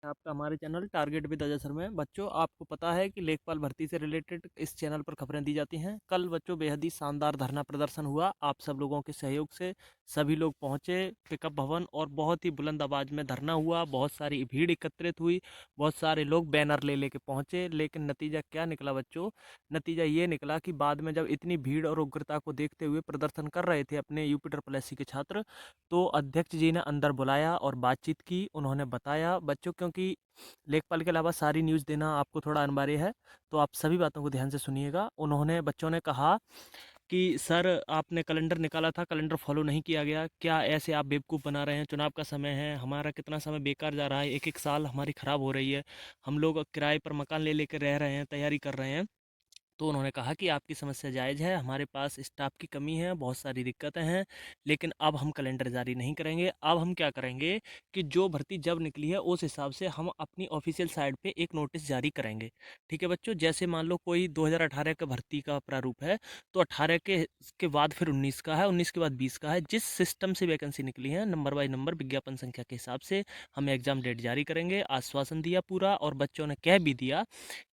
आपका हमारे channel target with Ajay sir में। बच्चों, आपको पता है कि लेखपाल भर्ती से रिलेटेड इस चैनल पर खबरें दी जाती हैं। कल बच्चों बेहद ही शानदार धरना प्रदर्शन हुआ। आप सब लोगों के सहयोग से सभी लोग पहुंचे पिकअप भवन और बहुत ही बुलंद आवाज में धरना हुआ। बहुत सारी भीड़ एकत्रित हुई, बहुत सारे लोग बैनर ले लेके पहुंचे। लेकिन नतीजा क्या निकला बच्चों? नतीजा ये निकला कि बाद में जब इतनी भीड़ और उग्रता को देखते हुए प्रदर्शन कर रहे थे अपने यूपी ट्रिपल एससी के छात्र, तो अध्यक्ष जी ने अंदर बुलाया और बातचीत की। उन्होंने बताया बच्चों, क्योंकि लेखपाल के अलावा सारी न्यूज़ देना आपको थोड़ा अनिवार्य है, तो आप सभी बातों को ध्यान से सुनिएगा। उन्होंने बच्चों ने कहा कि सर, आपने कैलेंडर निकाला था, कैलेंडर फॉलो नहीं किया गया। क्या ऐसे आप बेवकूफ़ बना रहे हैं? चुनाव का समय है, हमारा कितना समय बेकार जा रहा है, एक एक साल हमारी ख़राब हो रही है। हम लोग किराए पर मकान ले लेकर रह रहे हैं, तैयारी कर रहे हैं। तो उन्होंने कहा कि आपकी समस्या जायज़ है, हमारे पास स्टाफ की कमी है, बहुत सारी दिक्कतें हैं, लेकिन अब हम कैलेंडर जारी नहीं करेंगे। अब हम क्या करेंगे कि जो भर्ती जब निकली है उस हिसाब से हम अपनी ऑफिशियल साइट पे एक नोटिस जारी करेंगे। ठीक है बच्चों, जैसे मान लो कोई 2018 का भर्ती का प्रारूप है, तो 18 के बाद फिर 19 का है, 19 के बाद 20 का है। जिस सिस्टम से वैकेंसी निकली है नंबर बाय नंबर विज्ञापन संख्या के हिसाब से हम एग्ज़ाम डेट जारी करेंगे। आश्वासन दिया पूरा, और बच्चों ने कह भी दिया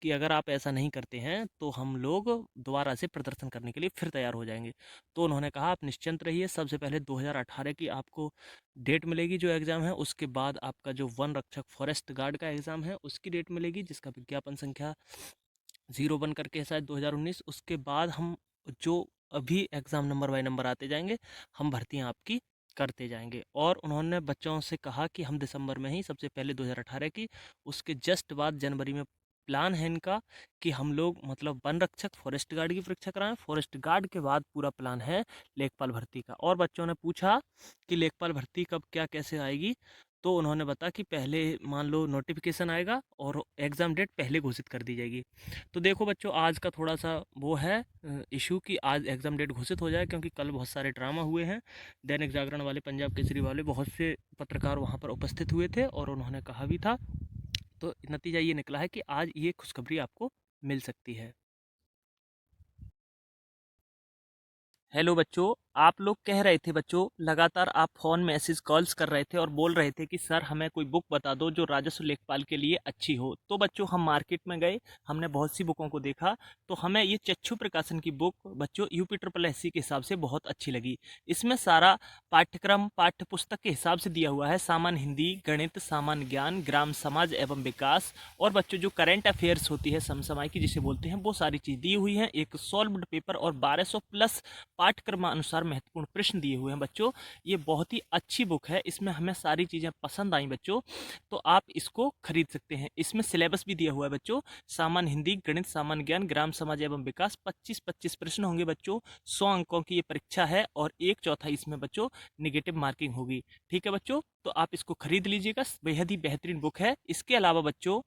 कि अगर आप ऐसा नहीं करते हैं तो हम लोग दोबारा से प्रदर्शन करने के लिए फिर तैयार हो जाएंगे। तो उन्होंने कहा आप निश्चिंत रहिए, सबसे पहले 2018 की आपको डेट मिलेगी जो एग्ज़ाम है, उसके बाद आपका जो वन रक्षक फॉरेस्ट गार्ड का एग्ज़ाम है उसकी डेट मिलेगी, जिसका विज्ञापन संख्या 01 करके है शायद 2019। उसके बाद हम जो अभी एग्ज़ाम नंबर बाय नंबर आते जाएंगे, हम भर्तियां आपकी करते जाएंगे। और उन्होंने बच्चों से कहा कि हम दिसंबर में ही सबसे पहले 2018 की, उसके जस्ट बाद जनवरी में प्लान है इनका कि हम लोग मतलब वन रक्षक फॉरेस्ट गार्ड की परीक्षा कराएं। फॉरेस्ट गार्ड के बाद पूरा प्लान है लेखपाल भर्ती का। और बच्चों ने पूछा कि लेखपाल भर्ती कब क्या कैसे आएगी, तो उन्होंने बताया कि पहले मान लो नोटिफिकेशन आएगा और एग्ज़ाम डेट पहले घोषित कर दी जाएगी। तो देखो बच्चों, आज का थोड़ा सा वो है इशू कि आज एग्ज़ाम डेट घोषित हो जाए, क्योंकि कल बहुत सारे ड्रामा हुए हैं। दैनिक जागरण वाले, पंजाब केसरी वाले, बहुत से पत्रकार वहाँ पर उपस्थित हुए थे और उन्होंने कहा भी था। तो नतीजा ये निकला है कि आज ये खुशखबरी आपको मिल सकती है। हेलो बच्चों, आप लोग कह रहे थे बच्चों, लगातार आप फ़ोन मैसेज कॉल्स कर रहे थे और बोल रहे थे कि सर हमें कोई बुक बता दो जो राजस्व लेखपाल के लिए अच्छी हो। तो बच्चों हम मार्केट में गए, हमने बहुत सी बुकों को देखा, तो हमें ये चच्चू प्रकाशन की बुक बच्चों यूपी ट्रिपल एससी के हिसाब से बहुत अच्छी लगी। इसमें सारा पाठ्यक्रम पाठ्य पुस्तक के हिसाब से दिया हुआ है, सामान्य हिंदी, गणित, सामान्य ज्ञान, ग्राम समाज एवं विकास, और बच्चों जो करंट अफेयर्स होती है समसामयिक जिसे बोलते हैं, वो सारी चीज़ दी हुई हैं। एक सॉल्व्ड पेपर और 1200 प्लस पाठ्यक्रमानुसार महत्वपूर्ण प्रश्न दिए हुए हैं बच्चों। ये बहुत ही अच्छी बुक है, इसमें हमें सारी चीज़ें पसंद आई बच्चों, तो आप इसको खरीद सकते हैं। इसमें सिलेबस भी दिया हुआ है बच्चों, सामान्य हिंदी, गणित, सामान्य ज्ञान, ग्राम समाज एवं विकास, 25-25 प्रश्न होंगे बच्चों। 100 अंकों की ये परीक्षा है और 1/4 इसमें बच्चों निगेटिव मार्किंग होगी। ठीक है बच्चों, तो आप इसको खरीद लीजिएगा, बेहद ही बेहतरीन बुक है। इसके अलावा बच्चों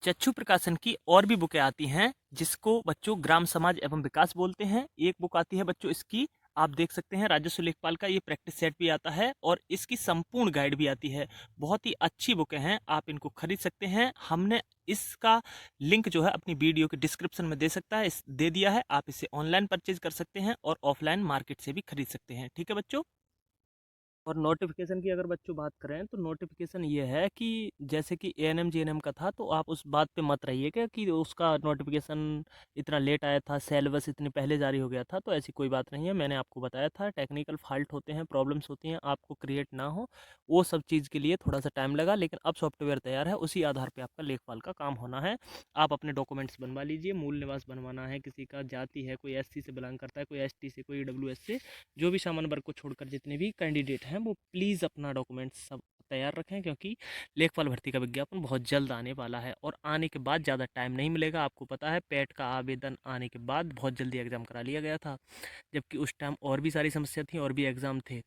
चच्चू प्रकाशन की और भी बुकें आती हैं, जिसको बच्चों ग्राम समाज एवं विकास बोलते हैं। एक बुक आती है बच्चों इसकी, आप देख सकते हैं, राजस्व लेखपाल का ये प्रैक्टिस सेट भी आता है और इसकी संपूर्ण गाइड भी आती है। बहुत ही अच्छी बुकें हैं, आप इनको खरीद सकते हैं। हमने इसका लिंक जो है अपनी वीडियो के डिस्क्रिप्शन में दे दिया है। आप इसे ऑनलाइन परचेज कर सकते हैं और ऑफलाइन मार्केट से भी खरीद सकते हैं। ठीक है बच्चों। और नोटिफिकेशन की अगर बच्चों बात करें, तो नोटिफिकेशन ये है कि जैसे कि एएनएम जीएनएम का था, तो आप उस बात पे मत रहिएगा कि उसका नोटिफिकेशन इतना लेट आया था, सिलेबस इतने पहले जारी हो गया था। तो ऐसी कोई बात नहीं है, मैंने आपको बताया था टेक्निकल फॉल्ट होते हैं, प्रॉब्लम्स होती हैं, आपको क्रिएट ना हो वो सब चीज़ के लिए थोड़ा सा टाइम लगा, लेकिन अब सॉफ्टवेयर तैयार है, उसी आधार पर आपका लेखपाल का काम होना है। आप अपने डॉक्यूमेंट्स बनवा लीजिए, मूल निवास बनवाना है, किसी का जाति है, कोई एससी से बिलोंग करता है, कोई एसटी से, कोई ईडब्ल्यूएस से, जो भी सामान्य वर्ग को छोड़कर जितने भी कैंडिडेट हैं वो प्लीज़ अपना डॉक्यूमेंट्स सब तैयार रखें, क्योंकि लेखपाल भर्ती का विज्ञापन बहुत जल्द आने वाला है और आने के बाद ज़्यादा टाइम नहीं मिलेगा। आपको पता है पेट का आवेदन आने के बाद बहुत जल्दी एग्ज़ाम करा लिया गया था, जबकि उस टाइम और भी सारी समस्या थी और भी एग्ज़ाम थे।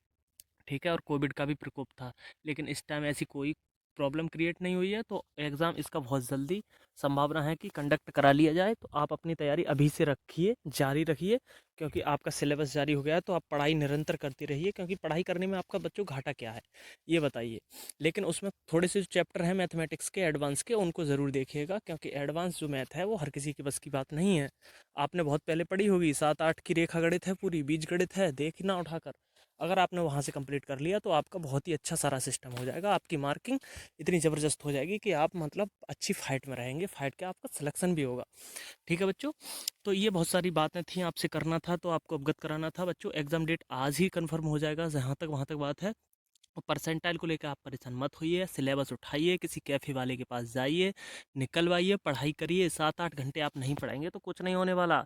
ठीक है, और कोविड का भी प्रकोप था, लेकिन इस टाइम ऐसी कोई प्रॉब्लम क्रिएट नहीं हुई है, तो एग्ज़ाम इसका बहुत जल्दी संभावना है कि कंडक्ट करा लिया जाए। तो आप अपनी तैयारी अभी से रखिए, जारी रखिए, क्योंकि आपका सिलेबस जारी हो गया है, तो आप पढ़ाई निरंतर करते रहिए, क्योंकि पढ़ाई करने में आपका बच्चों घाटा क्या है ये बताइए। लेकिन उसमें थोड़े से जो चैप्टर हैं मैथमेटिक्स के एडवांस के, उनको ज़रूर देखिएगा, क्योंकि एडवांस जो मैथ है वो हर किसी के बस की बात नहीं है। आपने बहुत पहले पढ़ी होगी, 7-8 की रेखा गणित है, पूरी बीज गणित है, देखना उठाकर। अगर आपने वहाँ से कंप्लीट कर लिया तो आपका बहुत ही अच्छा सारा सिस्टम हो जाएगा, आपकी मार्किंग इतनी ज़बरदस्त हो जाएगी कि आप मतलब अच्छी फ़ाइट में रहेंगे, फ़ाइट के आपका सिलेक्शन भी होगा। ठीक है बच्चों, तो ये बहुत सारी बातें थी, आपसे करना था तो आपको अवगत कराना था बच्चों। एग्ज़ाम डेट आज ही कंफर्म हो जाएगा, जहाँ तक वहाँ तक बात है। और परसेंटाइल को लेकर आप परेशान मत होइए, सिलेबस उठाइए, किसी कैफ़े वाले के पास जाइए, निकलवाइए, पढ़ाई करिए। 7-8 घंटे आप नहीं पढ़ाएंगे तो कुछ नहीं होने वाला।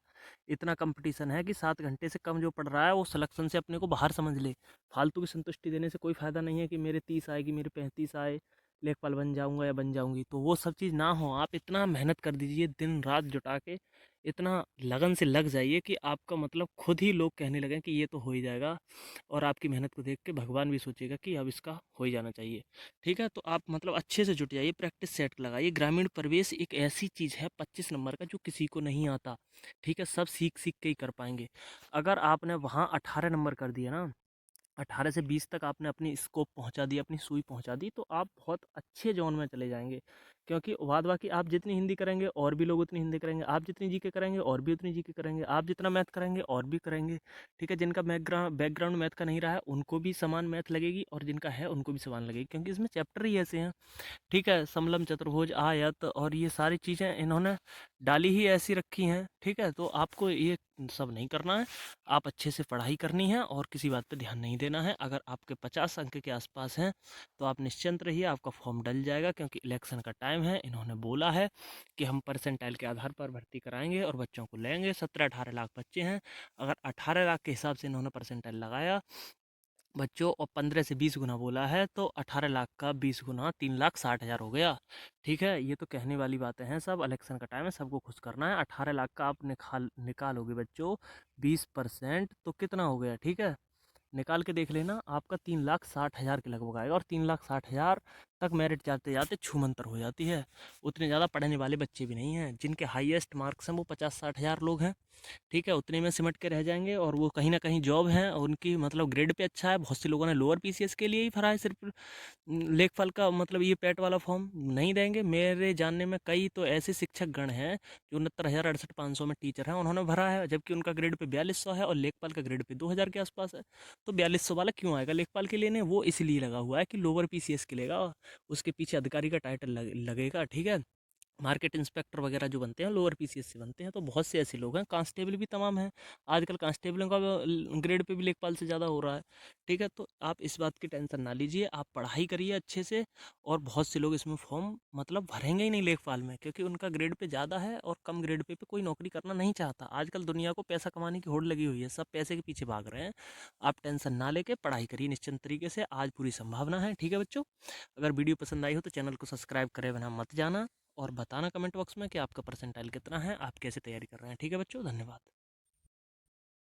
इतना कंपटीशन है कि 7 घंटे से कम जो पढ़ रहा है वो सिलेक्शन से अपने को बाहर समझ ले। फालतू की संतुष्टि देने से कोई फ़ायदा नहीं है कि मेरे 30 आएगी, मेरे 35 आए, लेखपाल बन जाऊंगा या बन जाऊंगी, तो वो सब चीज़ ना हो। आप इतना मेहनत कर दीजिए, दिन रात जुटा के इतना लगन से लग जाइए कि आपका मतलब खुद ही लोग कहने लगें कि ये तो हो ही जाएगा, और आपकी मेहनत को देख के भगवान भी सोचेगा कि अब इसका हो ही जाना चाहिए। ठीक है, तो आप मतलब अच्छे से जुट जाइए, प्रैक्टिस सेट लगाइए। ग्रामीण परिवेश एक ऐसी चीज़ है 25 नंबर का जो किसी को नहीं आता। ठीक है, सब सीख सीख के ही कर पाएंगे। अगर आपने वहाँ 18 नंबर कर दिया ना, 18 से 20 तक आपने अपनी स्कोप पहुंचा दी, अपनी सुई पहुंचा दी, तो आप बहुत अच्छे जोन में चले जाएंगे। क्योंकि बाद बाकी आप जितनी हिंदी करेंगे और भी लोग उतनी हिंदी करेंगे, आप जितनी जीके करेंगे और भी उतनी जीके करेंगे, आप जितना मैथ करेंगे और भी करेंगे। ठीक है, जिनका बैकग्राउंड मैथ का नहीं रहा है उनको भी समान मैथ लगेगी, और जिनका है उनको भी समान लगेगी, क्योंकि इसमें चैप्टर ही ऐसे हैं। ठीक है, समलम चतुर्भुज आयत और ये सारी चीज़ें इन्होंने डाली ही ऐसी रखी हैं। ठीक है, तो आपको ये सब नहीं करना है, आप अच्छे से पढ़ाई करनी है और किसी बात पे ध्यान नहीं देना है। अगर आपके 50 अंक के आसपास हैं तो आप निश्चिंत रहिए, आपका फॉर्म डल जाएगा, क्योंकि इलेक्शन का टाइम है। इन्होंने बोला है कि हम परसेंटाइल के आधार पर भर्ती कराएंगे और बच्चों को लेंगे। 17-18 लाख बच्चे हैं, अगर 18 लाख के हिसाब से इन्होंने परसेंटाइल लगाया बच्चों, और 15 से 20 गुना बोला है, तो 18 लाख का 20 गुना 3,60,000 हो गया। ठीक है, ये तो कहने वाली बातें हैं, सब इलेक्शन का टाइम है, सबको खुश करना है। 18 लाख का आप निकालोगे बच्चों 20%, तो कितना हो गया? ठीक है, निकाल के देख लेना, आपका 3,60,000 के लगभग आएगा, और 3,60,000 तक मेरिट जाते जाते छूमंतर हो जाती है। उतने ज़्यादा पढ़ने वाले बच्चे भी नहीं हैं, जिनके हाईएस्ट मार्क्स हैं वो 50-60 हज़ार लोग हैं। ठीक है, उतने में सिमट के रह जाएंगे, और वो कहीं ना कहीं जॉब है, और उनकी मतलब ग्रेड पे अच्छा है। बहुत से लोगों ने लोअर पीसीएस के लिए ही भरा है सिर्फ, लेखपाल का मतलब ये पेट वाला फॉर्म नहीं देंगे। मेरे जानने में कई तो ऐसे शिक्षक गण हैं जो 69,000 68,500 में टीचर हैं, उन्होंने भरा है, जबकि उनका ग्रेड पे 4200 है और लेखपाल का ग्रेड पे 2,000 के आसपास है। तो 4200 वाला क्यों आएगा लेखपाल के लिए? वो इसलिए लगा हुआ है कि लोअर पीसीएस के लेगा, उसके पीछे अधिकारी का टाइटल लगेगा। ठीक है, मार्केट इंस्पेक्टर वगैरह जो बनते हैं लोअर पीसीएस से बनते हैं। तो बहुत से ऐसे लोग हैं, कांस्टेबल भी तमाम हैं, आजकल कांस्टेबलों का ग्रेड पे भी लेखपाल से ज़्यादा हो रहा है। ठीक है, तो आप इस बात की टेंशन ना लीजिए, आप पढ़ाई करिए अच्छे से। और बहुत से लोग इसमें फॉर्म मतलब भरेंगे ही नहीं लेखपाल में, क्योंकि उनका ग्रेड पे ज़्यादा है, और कम ग्रेड पे कोई नौकरी करना नहीं चाहता। आजकल दुनिया को पैसा कमाने की होड़ लगी हुई है, सब पैसे के पीछे भाग रहे हैं। आप टेंशन ना लेके पढ़ाई करिए निश्चिंत तरीके से, आज पूरी संभावना है। ठीक है बच्चों, अगर वीडियो पसंद आई हो तो चैनल को सब्सक्राइब करे बिना मत जाना, और बताना कमेंट बॉक्स में कि आपका परसेंटाइल कितना है, आप कैसे तैयारी कर रहे हैं। ठीक है बच्चों, धन्यवाद।